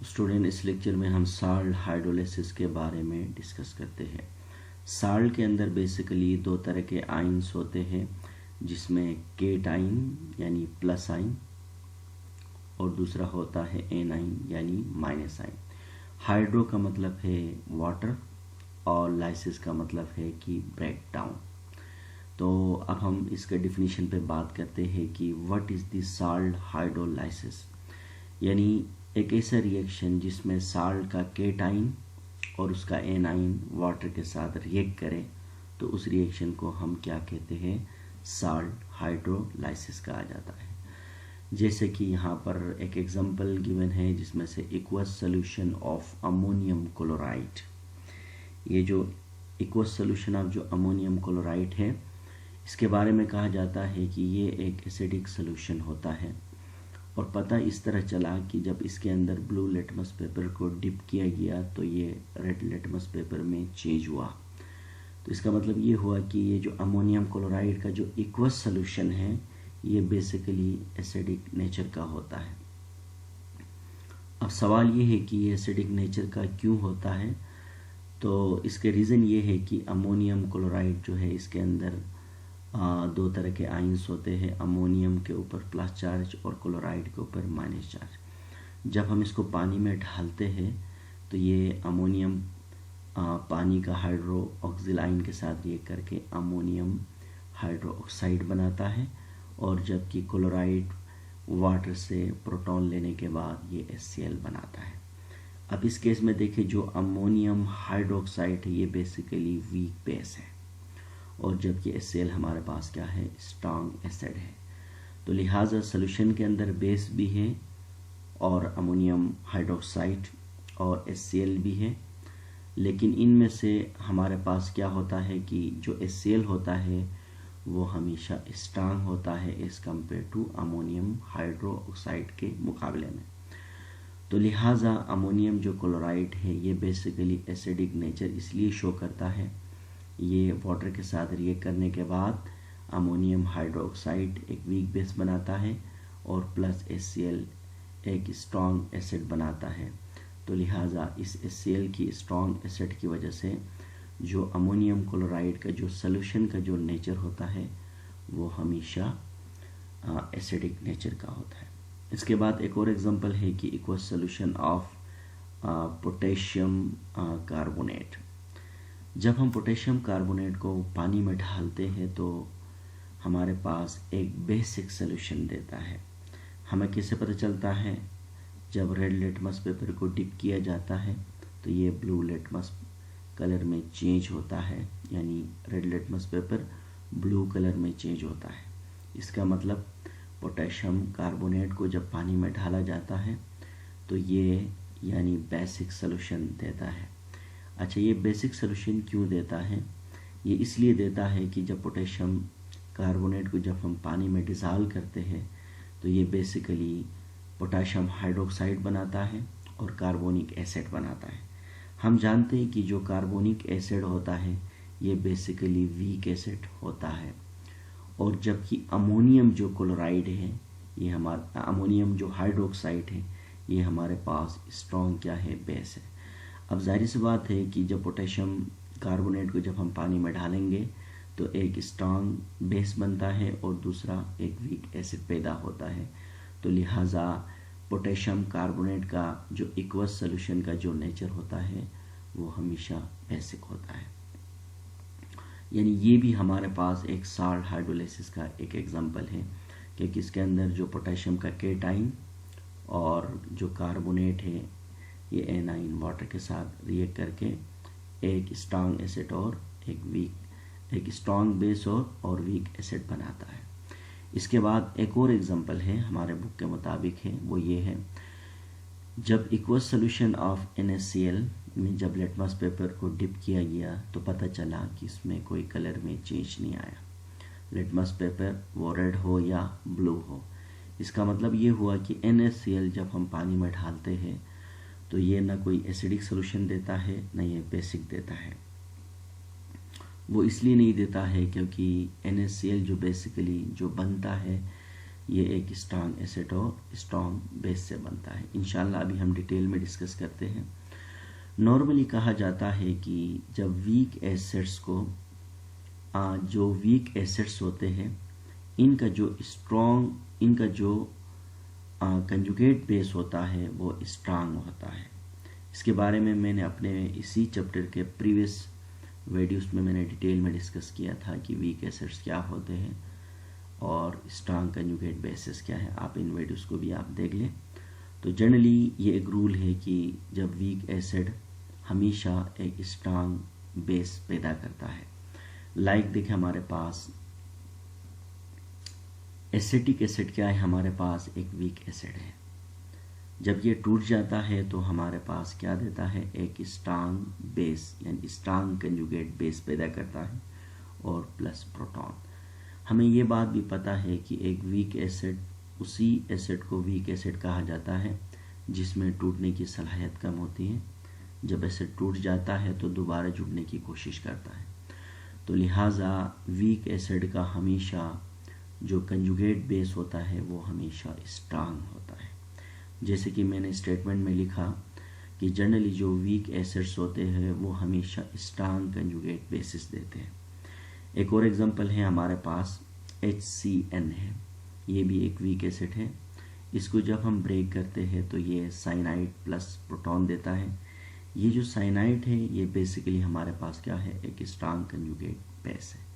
Student, इस lecture में हम साल्ट हाइड्रोलिसिस के बारे में डिस्कस करते हैं। साल्ट के अंदर बेसिकली दो तरह के आयन्स होते हैं, जिसमें केट आयन यानी प्लस आयन और दूसरा होता है एन आयन यानी माइनस आयन। हाइड्रो का मतलब है वाटर और लाइसिस का मतलब है कि ब्रेक डाउन। तो अब हम इसके डिफिनीशन पे बात करते हैं कि what is the salt hydrolysis, यानी एक ऐसा रिएक्शन जिसमें साल्ट का केट आयन और उसका एन आयन वाटर के साथ रिएक्ट करे, तो उस रिएक्शन को हम क्या कहते हैं, साल्ट हाइड्रोलाइसिस कहा जाता है। जैसे कि यहाँ पर एक एग्जांपल गिवन है जिसमें से aqueous solution of ammonium chloride. ये जो एक्वस सोल्यूशन ऑफ जो अमोनियम क्लोराइड है, इसके बारे में कहा जाता है कि ये एक एसिडिक सोल्यूशन होता है। और पता इस तरह चला कि जब इसके अंदर ब्लू लिटमस पेपर को डिप किया गया तो ये रेड लिटमस पेपर में चेंज हुआ। तो इसका मतलब ये हुआ कि ये जो अमोनियम क्लोराइड का जो एक्वस सोल्यूशन है, ये बेसिकली एसिडिक नेचर का होता है। अब सवाल ये है कि ये एसिडिक नेचर का क्यों होता है। तो इसके रीज़न ये है कि अमोनियम क्लोराइड जो है, इसके अंदर दो तरह के आयन्स होते हैं, अमोनियम के ऊपर प्लस चार्ज और क्लोराइड के ऊपर माइनस चार्ज। जब हम इसको पानी में ढालते हैं तो ये अमोनियम पानी का हाइड्रो ऑक्सिल आयन के साथ रिएक्ट करके अमोनियम हाइड्रो ऑक्साइड बनाता है, और जबकि क्लोराइड वाटर से प्रोटॉन लेने के बाद ये HCl बनाता है। अब इस केस में देखिए, जो अमोनियम हाइड्रोक्साइड है ये बेसिकली वीक बेस है, और जबकि HCl हमारे पास क्या है, स्ट्रॉन्ग एसिड है। तो लिहाजा सोल्यूशन के अंदर बेस भी है और अमोनियम हाइड्रोक्साइड और HCl भी है, लेकिन इनमें से हमारे पास क्या होता है कि जो HCl होता है वो हमेशा स्ट्रॉन्ग होता है as compare to ammonium hydroxide के मुकाबले में। तो लिहाजा अमोनियम जो क्लोराइड है ये बेसिकली एसिडिक नेचर इसलिए शो करता है, ये वाटर के साथ रिएक्ट करने के बाद अमोनियम हाइड्रोक्साइड एक वीक बेस बनाता है और प्लस HCl एक स्ट्रॉन्ग एसिड बनाता है। तो लिहाजा इस HCl की स्ट्रॉन्ग एसिड की वजह से जो अमोनियम क्लोराइड का जो सोल्यूशन का जो नेचर होता है वो हमेशा एसिडिक नेचर का होता है। इसके बाद एक और एग्जांपल है कि aqueous solution of potassium carbonate. जब हम पोटेशियम कार्बोनेट को पानी में ढालते हैं तो हमारे पास एक बेसिक सोल्यूशन देता है। हमें कैसे पता चलता है, जब रेड लिटमस पेपर को डिप किया जाता है तो ये ब्लू लिटमस कलर में चेंज होता है, यानी red litmus paper blue colour में चेंज होता है। इसका मतलब पोटेशियम कार्बोनेट को जब पानी में ढाला जाता है तो ये यानी बेसिक सोल्यूशन देता है। अच्छा, ये बेसिक सोल्यूशन क्यों देता है? ये इसलिए देता है कि जब पोटेशियम कार्बोनेट को जब हम पानी में डिज़ोल्व करते हैं तो ये बेसिकली पोटेशियम हाइड्रोक्साइड बनाता है और कार्बोनिक एसिड बनाता है। हम जानते हैं कि जो कार्बोनिक एसिड होता है ये बेसिकली वीक एसिड होता है, और जबकि अमोनियम जो क्लोराइड है, ये हमारा अमोनियम जो हाइड्रोक्साइड है, ये हमारे पास स्ट्रॉन्ग क्या है, बेस है। अब जाहिर सी बात है कि जब पोटेशियम कार्बोनेट को जब हम पानी में ढालेंगे तो एक स्ट्रॉन्ग बेस बनता है और दूसरा एक वीक एसिड पैदा होता है। तो लिहाजा पोटेशियम कार्बोनेट का जो एक्वस सोल्यूशन का जो नेचर होता है वो हमेशा बेसिक होता है। यानी ये भी हमारे पास एक साल्ट हाइड्रोलाइसिस का एक एग्जांपल है, क्योंकि इसके अंदर जो पोटेशियम का केट आयन और जो कार्बोनेट है ये एन आयन वाटर के साथ रिएक्ट करके एक स्ट्रॉन्ग एसिड और एक स्ट्रॉन्ग बेस और वीक एसिड बनाता है। इसके बाद एक और एग्जांपल है हमारे बुक के मुताबिक है, वो ये है, जब एक्वस सोल्यूशन ऑफ NaCl में जब लिटमस पेपर को डिप किया गया तो पता चला कि इसमें कोई कलर में चेंज नहीं आया। लिटमस पेपर वो रेड हो या ब्लू हो, इसका मतलब ये हुआ कि NaCl जब हम पानी में ढालते हैं तो ये ना कोई एसिडिक सोल्यूशन देता है ना ये बेसिक देता है। वो इसलिए नहीं देता है क्योंकि NaCl जो बेसिकली जो बनता है ये एक स्ट्रांग एसिड और स्ट्रांग बेस से बनता है। इंशाल्लाह अभी हम डिटेल में डिस्कस करते हैं। नॉर्मली कहा जाता है कि जब वीक एसिड्स को जो वीक एसिड्स होते हैं इनका जो कंजुगेट बेस होता है वो स्ट्रांग होता है। इसके बारे में मैंने अपने इसी चैप्टर के प्रीवियस वीडियोस में मैंने डिटेल में डिस्कस किया था कि वीक एसिड्स क्या होते हैं और स्ट्रांग कंजुगेट बेसिस क्या है। आप इन वीडियोस को भी आप देख लें। तो जनरली ये एक रूल है कि जब वीक एसिड हमेशा एक स्ट्रांग बेस पैदा करता है। लाइक देखें हमारे पास एसिटिक एसिड क्या है, हमारे पास एक वीक एसिड है। जब ये टूट जाता है तो हमारे पास क्या देता है, एक स्ट्रांग बेस यानी स्ट्रांग कंजुगेट बेस पैदा करता है और प्लस प्रोटॉन। हमें ये बात भी पता है कि एक वीक एसिड, उसी एसिड को वीक एसिड कहा जाता है जिसमें टूटने की सलाहियत कम होती है। जब एसिड टूट जाता है तो दोबारा जुड़ने की कोशिश करता है। तो लिहाजा वीक एसिड का हमेशा जो कंजुगेट बेस होता है वो हमेशा स्ट्रांग होता है। जैसे कि मैंने स्टेटमेंट में लिखा कि जनरली जो वीक एसिड्स होते हैं वो हमेशा स्ट्रांग कंजुगेट बेसिस देते हैं। एक और एग्जांपल है हमारे पास HCN है, ये भी एक वीक एसिड है। इसको जब हम ब्रेक करते हैं तो ये साइनाइड प्लस प्रोटॉन देता है। ये जो साइनाइड है ये बेसिकली हमारे पास क्या है, एक स्ट्रांग कंजुगेट बेस है।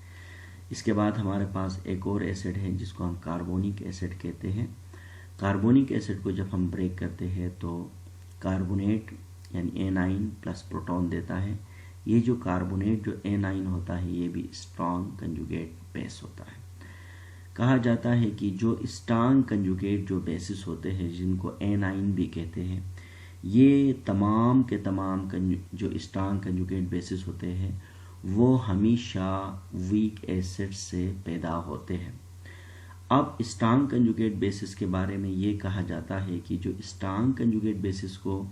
इसके बाद हमारे पास एक और एसिड है जिसको हम कार्बोनिक एसिड कहते हैं। कार्बोनिक एसिड को जब हम ब्रेक करते हैं तो कार्बोनेट यानी एनाइन प्लस प्रोटॉन देता है। ये जो कार्बोनेट जो एनाइन होता है ये भी स्ट्रांग कंजुगेट बेस होता है। कहा जाता है कि जो स्ट्रांग कंजुगेट जो बेसिस होते हैं जिनको एनाइन भी कहते हैं, ये तमाम के तमाम जो स्ट्रांग कंजुगेट बेसिस होते हैं वो हमेशा वीक एसिड से पैदा होते हैं। अब स्ट्रांग कंजुगेट बेसिस के बारे में ये कहा जाता है कि जो स्ट्रांग कंजुगेट बेसिस को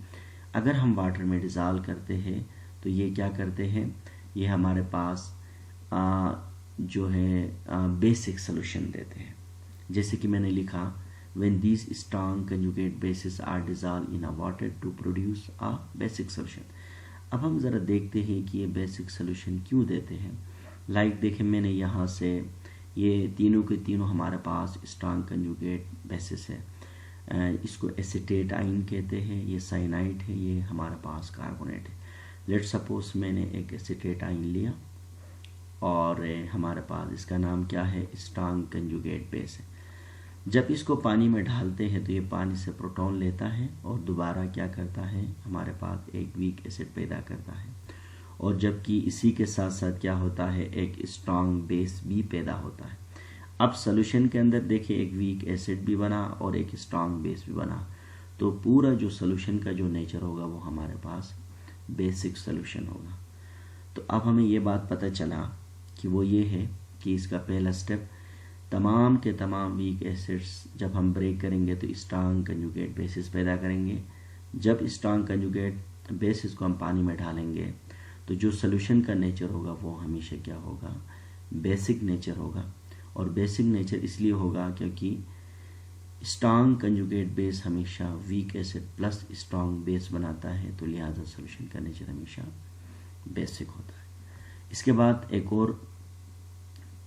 अगर हम वाटर में डिज़ोल्व करते हैं तो ये क्या करते हैं, ये हमारे पास जो है बेसिक सोल्यूशन देते हैं। जैसे कि मैंने लिखा when these strong conjugate bases are dissolved in a water to produce a basic solution। अब हम ज़रा देखते हैं कि ये बेसिक सोल्यूशन क्यों देते हैं। लाइक देखें मैंने यहाँ से ये तीनों के तीनों हमारे पास स्ट्रांग कंजुगेट बेसिस है। इसको एसिटेट आइन कहते हैं, ये साइनाइड है, ये हमारे पास कार्बोनेट है। लेट सपोज मैंने एक एसिटेट आइन लिया और हमारे पास इसका नाम क्या है, स्ट्रांग कंजुगेट बेस है। जब इसको पानी में डालते हैं तो ये पानी से प्रोटॉन लेता है और दोबारा क्या करता है, हमारे पास एक वीक एसिड पैदा करता है। और जबकि इसी के साथ साथ क्या होता है, एक स्ट्रांग बेस भी पैदा होता है। अब सोल्यूशन के अंदर देखिए एक वीक एसिड भी बना और एक स्ट्रांग बेस भी बना, तो पूरा जो सोल्यूशन का जो नेचर होगा वो हमारे पास बेसिक सोल्यूशन होगा। तो अब हमें ये बात पता चला कि वो ये है कि इसका पहला स्टेप, तमाम के तमाम वीक एसिड्स जब हम ब्रेक करेंगे तो स्ट्रांग कंजुगेट बेसिस पैदा करेंगे। जब स्ट्रांग कंजुगेट बेसिस को हम पानी में डालेंगे तो जो सोल्यूशन का नेचर होगा वो हमेशा क्या होगा, बेसिक नेचर होगा। और बेसिक नेचर इसलिए होगा क्योंकि स्ट्रांग कंजुगेट बेस हमेशा weak acid plus strong base बनाता है, तो लिहाजा सोल्यूशन का नेचर हमेशा बेसिक होता है। इसके बाद एक और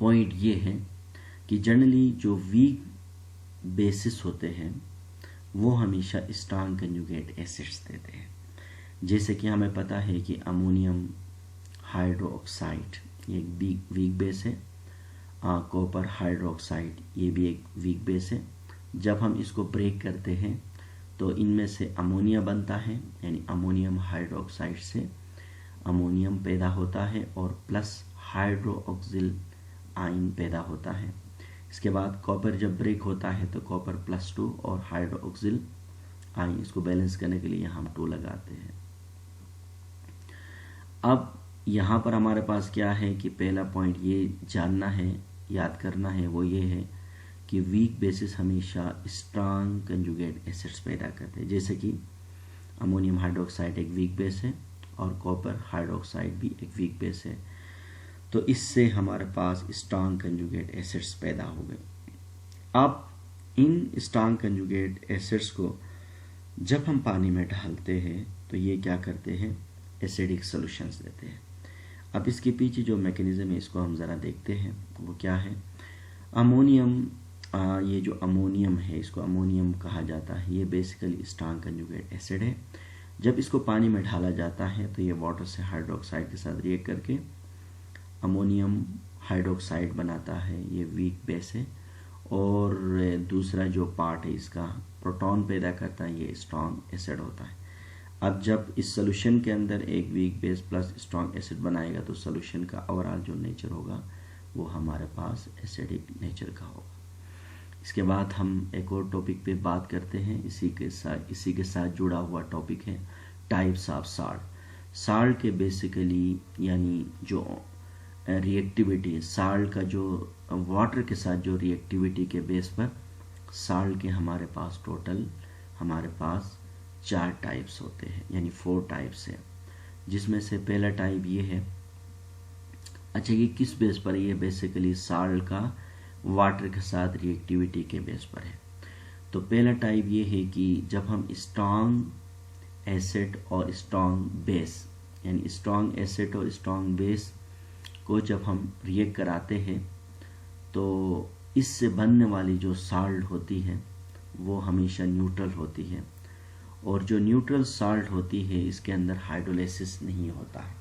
पॉइंट ये है कि जनरली जो वीक बेसिस होते हैं वो हमेशा स्ट्रांग कंजुगेट एसिड्स देते हैं। जैसे कि हमें पता है कि अमोनियम हाइड्रोक्साइड ये एक वीक बेस है, कॉपर हाइड्रोक्साइड ये भी एक वीक बेस है। जब हम इसको ब्रेक करते हैं तो इनमें से अमोनिया बनता है, यानी अमोनियम हाइड्रोक्साइड से अमोनियम पैदा होता है और प्लस हाइड्रोक्सिल आयन पैदा होता है। इसके बाद कॉपर जब ब्रेक होता है तो कॉपर +2 और हाइड्रोक्सिल आयन, इसको बैलेंस करने के लिए यहाँ हम 2 लगाते हैं। अब यहाँ पर हमारे पास क्या है कि पहला पॉइंट ये जानना है, याद करना है, वो ये है कि वीक बेसिस हमेशा स्ट्रांग कंजुगेट एसिड्स पैदा करते हैं। जैसे कि अमोनियम हाइड्रोक्साइड एक वीक बेस है और कॉपर हाइड्रोक्साइड भी एक वीक बेस है, तो इससे हमारे पास स्ट्रांग कंजुगेट एसिड्स पैदा हो गए। अब इन स्ट्रॉन्ग कंजुगेट एसिड्स को जब हम पानी में डालते हैं तो ये क्या करते हैं, एसिडिक सॉल्यूशंस देते हैं। अब इसके पीछे जो मैकेनिज्म है इसको हम ज़रा देखते हैं, वो क्या है। अमोनियम, ये जो अमोनियम है इसको अमोनियम कहा जाता है, ये बेसिकली स्ट्रॉन्ग कंजुगेट एसिड है। जब इसको पानी में डाला जाता है तो ये वाटर से हाइड्रोक्साइड के साथ रिएक्ट करके अमोनियम हाइड्रोक्साइड बनाता है, ये वीक बेस है। और दूसरा जो पार्ट है इसका प्रोटॉन पैदा करता है, ये स्ट्रॉन्ग एसिड होता है। अब जब इस सॉल्यूशन के अंदर एक weak base plus strong acid बनाएगा तो सॉल्यूशन का ओवरऑल जो नेचर होगा वो हमारे पास एसिडिक नेचर का होगा। इसके बाद हम एक और टॉपिक पे बात करते हैं, इसी के साथ जुड़ा हुआ टॉपिक है टाइप्स ऑफ साल्ट। साल्ट के बेसिकली यानी जो रिएक्टिविटी, साल्ट का जो वाटर के साथ जो रिएक्टिविटी के बेस पर साल्ट के हमारे पास टोटल 4 टाइप्स होते हैं, यानी 4 टाइप्स है, जिसमें से पहला टाइप ये है। अच्छा, ये किस बेस पर, ये बेसिकली साल्ट का वाटर के साथ रिएक्टिविटी के बेस पर है। तो पहला टाइप ये है कि जब हम स्ट्रॉन्ग एसिड और स्ट्रॉन्ग बेस, यानी स्ट्रॉन्ग एसिड और स्ट्रॉन्ग बेस को जब हम रिएक्ट कराते हैं तो इससे बनने वाली जो साल्ट होती है वो हमेशा न्यूट्रल होती है। और जो न्यूट्रल साल्ट होती है इसके अंदर हाइड्रोलाइसिस नहीं होता है।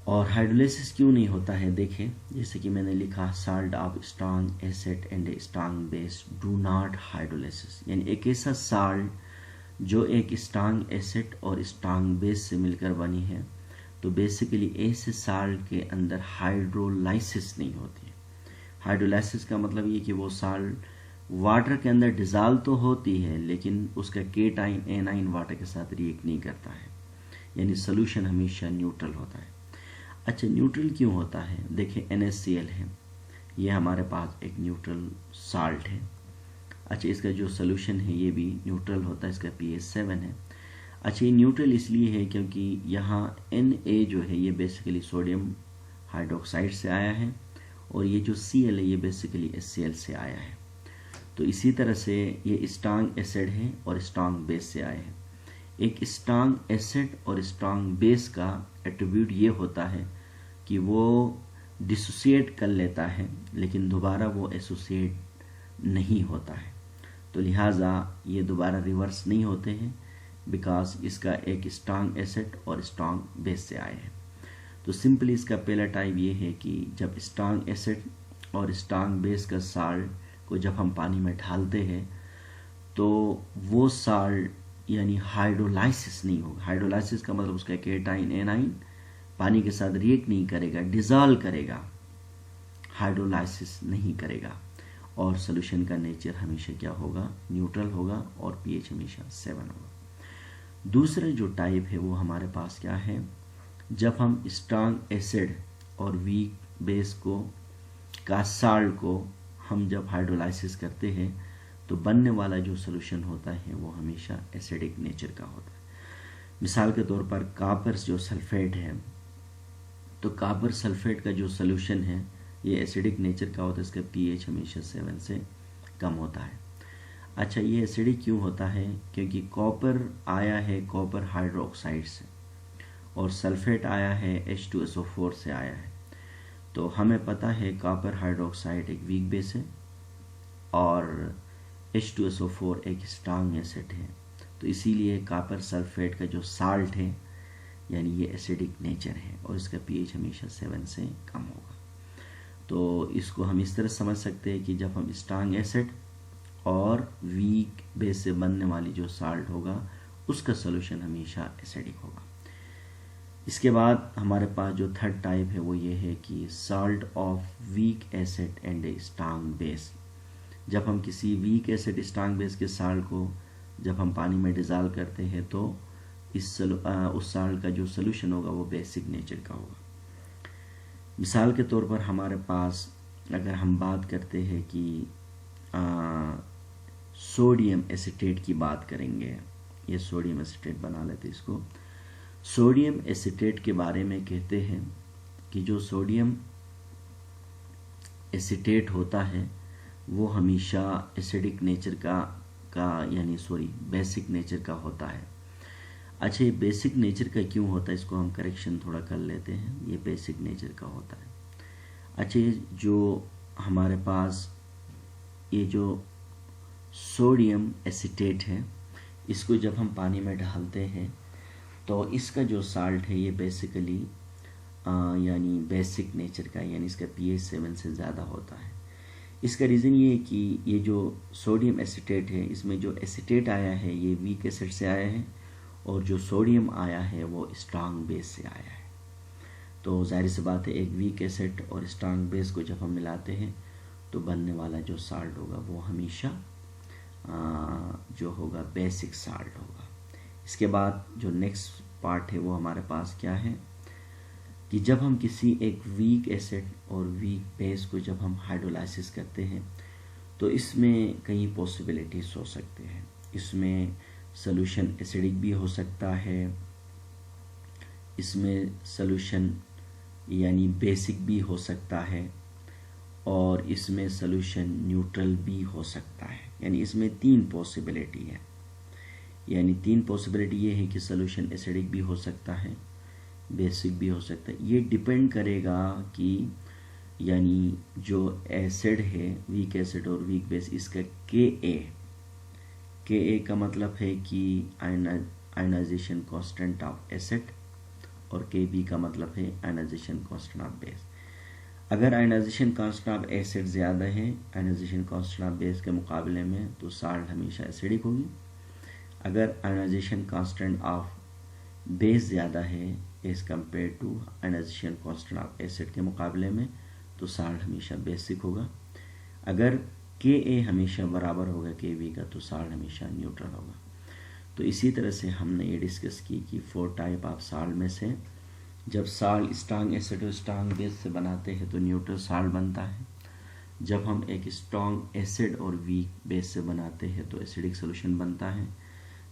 और हाइड्रोलाइसिस क्यों नहीं होता है, देखें, जैसे कि मैंने लिखा salt of strong acid and strong base do not hydrolysis, यानी एक ऐसा साल्ट जो एक स्ट्रॉन्ग एसिड और स्ट्रॉन्ग बेस से मिलकर बनी है, तो बेसिकली ऐसे साल्ट के अंदर हाइड्रोलाइसिस नहीं होती है। हाइड्रोलाइसिस का मतलब ये कि वो साल्ट वाटर के अंदर डिजॉल्व तो होती है लेकिन उसका केटाइन एनाइन वाटर के साथ रिएक्ट नहीं करता है, यानी सोल्यूशन हमेशा न्यूट्रल होता है। अच्छा, न्यूट्रल क्यों होता है, देखें NaCl है, ये हमारे पास एक न्यूट्रल साल्ट है। अच्छा, इसका जो सोल्यूशन है ये भी न्यूट्रल होता है, इसका pH 7 है। अच्छा, ये न्यूट्रल इसलिए है क्योंकि यहाँ Na जो है ये बेसिकली सोडियम हाइड्रोक्साइड से आया है और ये जो Cl है ये बेसिकली HCl से आया है। तो इसी तरह से ये स्ट्रॉन्ग एसिड है और स्ट्रॉन्ग बेस से आए हैं। एक स्ट्रॉन्ग एसिड और स्ट्रॉन्ग बेस का एट्रीब्यूट ये होता है कि वो डिसोसिएट कर लेता है लेकिन दोबारा वो एसोसिएट नहीं होता है, तो लिहाजा ये दोबारा रिवर्स नहीं होते हैं बिकॉज इसका एक स्ट्रॉन्ग एसिड और स्ट्रॉन्ग बेस से आए हैं। तो सिंपली इसका पहला टाइप ये है कि जब स्ट्रॉन्ग एसिड और स्ट्रॉन्ग बेस का साल्ट को जब हम पानी में डालते हैं तो वो साल्ट यानी हाइड्रोलाइसिस नहीं होगा। हाइड्रोलाइसिस का मतलब उसका केटाइन एनाइन पानी के साथ रिएक्ट नहीं करेगा, डिजॉल्व करेगा, हाइड्रोलाइसिस नहीं करेगा। और सोल्यूशन का नेचर हमेशा क्या होगा, न्यूट्रल होगा और pH हमेशा 7 होगा। दूसरा जो टाइप है वो हमारे पास क्या है, जब हम स्ट्रॉन्ग एसिड और वीक बेस को का साल्ट को हम जब हाइड्रोलाइसिस करते हैं तो बनने वाला जो सोल्यूशन होता है वो हमेशा एसिडिक नेचर का होता है। मिसाल के तौर पर कॉपर जो सल्फेट है, तो कॉपर सल्फेट का जो सोल्यूशन है ये एसिडिक नेचर का होता है, इसका pH हमेशा 7 से कम होता है। अच्छा, ये एसिडिक क्यों होता है, क्योंकि कॉपर आया है कॉपर हाइड्रोक्साइड से और सल्फेट आया है H2SO4 से आया है। तो हमें पता है कॉपर हाइड्रोक्साइड एक वीक बेस है और H2SO4 एक स्ट्रॉन्ग एसिड है, तो इसीलिए कॉपर सल्फेट का जो साल्ट है यानी ये एसिडिक नेचर है और इसका pH हमेशा 7 से कम होगा। तो इसको हम इस तरह समझ सकते हैं कि जब हम स्ट्रॉन्ग एसिड और वीक बेस से बनने वाली जो साल्ट होगा उसका सोल्यूशन हमेशा एसिडिक होगा। इसके बाद हमारे पास जो थर्ड टाइप है वो ये है कि salt of weak acid and a strong base. जब हम किसी वीक एसिड स्ट्रॉन्ग बेस के साल्ट को जब हम पानी में डिजॉल्व करते हैं तो उस साल्ट का जो सोल्यूशन होगा वो बेसिक नेचर का होगा। मिसाल के तौर पर हमारे पास अगर हम बात करते हैं कि सोडियम एसीटेट की बात करेंगे, ये सोडियम एसीटेट बना लेते इसको। सोडियम एसीटेट के बारे में कहते हैं कि जो सोडियम एसीटेट होता है वो हमेशा एसिडिक नेचर का यानी बेसिक नेचर का होता है। अच्छा, ये बेसिक नेचर का क्यों होता है, इसको हम करेक्शन थोड़ा कर लेते हैं। ये बेसिक नेचर का होता है। अच्छा, ये जो हमारे पास ये जो सोडियम एसीटेट है, इसको जब हम पानी में डालते हैं तो इसका जो साल्ट है ये बेसिकली यानी बेसिक नेचर का, यानी इसका pH 7 से ज़्यादा होता है। इसका रीज़न ये है कि ये जो सोडियम एसीटेट है, इसमें जो एसीटेट आया है ये वीक एसिड से आया है, और जो सोडियम आया है वो स्ट्रांग बेस से आया है। तो जाहिर सी बात है, एक वीक एसिड और स्ट्रांग बेस को जब हम मिलाते हैं तो बनने वाला जो साल्ट होगा वो हमेशा जो होगा बेसिक साल्ट होगा। इसके बाद जो नेक्स्ट पार्ट है वो हमारे पास क्या है कि जब हम किसी एक वीक एसिड और वीक बेस को जब हम हाइड्रोलाइसिस करते हैं तो इसमें कई पॉसिबिलिटीज हो सकते हैं। इसमें सॉल्यूशन एसिडिक भी हो सकता है, इसमें सॉल्यूशन यानी बेसिक भी हो सकता है, और इसमें सॉल्यूशन न्यूट्रल भी हो सकता है। यानी इसमें 3 पॉसिबिलिटी है। यानी 3 पॉसिबिलिटी ये है कि सॉल्यूशन एसिडिक भी हो सकता है, बेसिक भी हो सकता है। ये डिपेंड करेगा कि यानी जो एसिड है, वीक एसिड और वीक बेस, इसका Ka का मतलब है कि आयनाइजेशन कांस्टेंट ऑफ एसिड, और Kb का मतलब है आयनाइजेशन कांस्टेंट ऑफ बेस। अगर आयनाइजेशन कांस्टेंट ऑफ एसिड ज़्यादा है आयनाइजेशन कांस्टेंट ऑफ बेस के मुकाबले में तो साल्ट हमेशा एसिडिक होगी। अगर आयनाइजेशन कांस्टेंट ऑफ बेस ज़्यादा है as compare to ionisation constant of acid के मुकाबले में तो साल्ट हमेशा बेसिक होगा। अगर Ka हमेशा बराबर होगा Kb का तो साल्ट हमेशा न्यूट्रल होगा। तो इसी तरह से हमने ये डिस्कस की कि 4 टाइप ऑफ साल्ट में से जब साल्ट स्ट्रांग एसिड और स्ट्रांग बेस से बनाते हैं तो न्यूट्रल साल्ट बनता है। जब हम एक स्ट्रांग एसिड और वीक बेस से बनाते हैं तो एसिडिक सॉल्यूशन बनता है।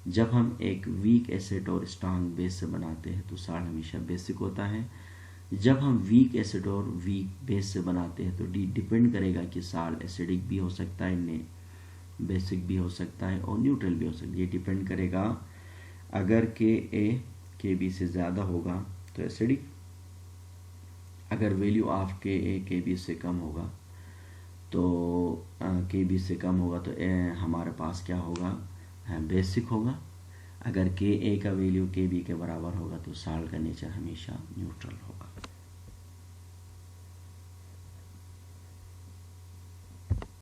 जब हम एक वीक एसिड और स्ट्रांग बेस से बनाते हैं तो साल्ट हमेशा बेसिक होता है। जब हम वीक एसिड और वीक बेस से बनाते हैं तो डिपेंड करेगा कि साल्ट एसिडिक भी हो सकता है, बेसिक भी हो सकता है और न्यूट्रल भी हो सकता है। ये डिपेंड करेगा, अगर Ka Kb से ज़्यादा होगा तो एसिडिक, अगर वैल्यू ऑफ Ka Kb से कम होगा तो Kb से कम होगा तो हमारे पास क्या होगा, बेसिक होगा। अगर Ka का वैल्यू Kb के बराबर होगा तो साल्ट का नेचर हमेशा न्यूट्रल होगा।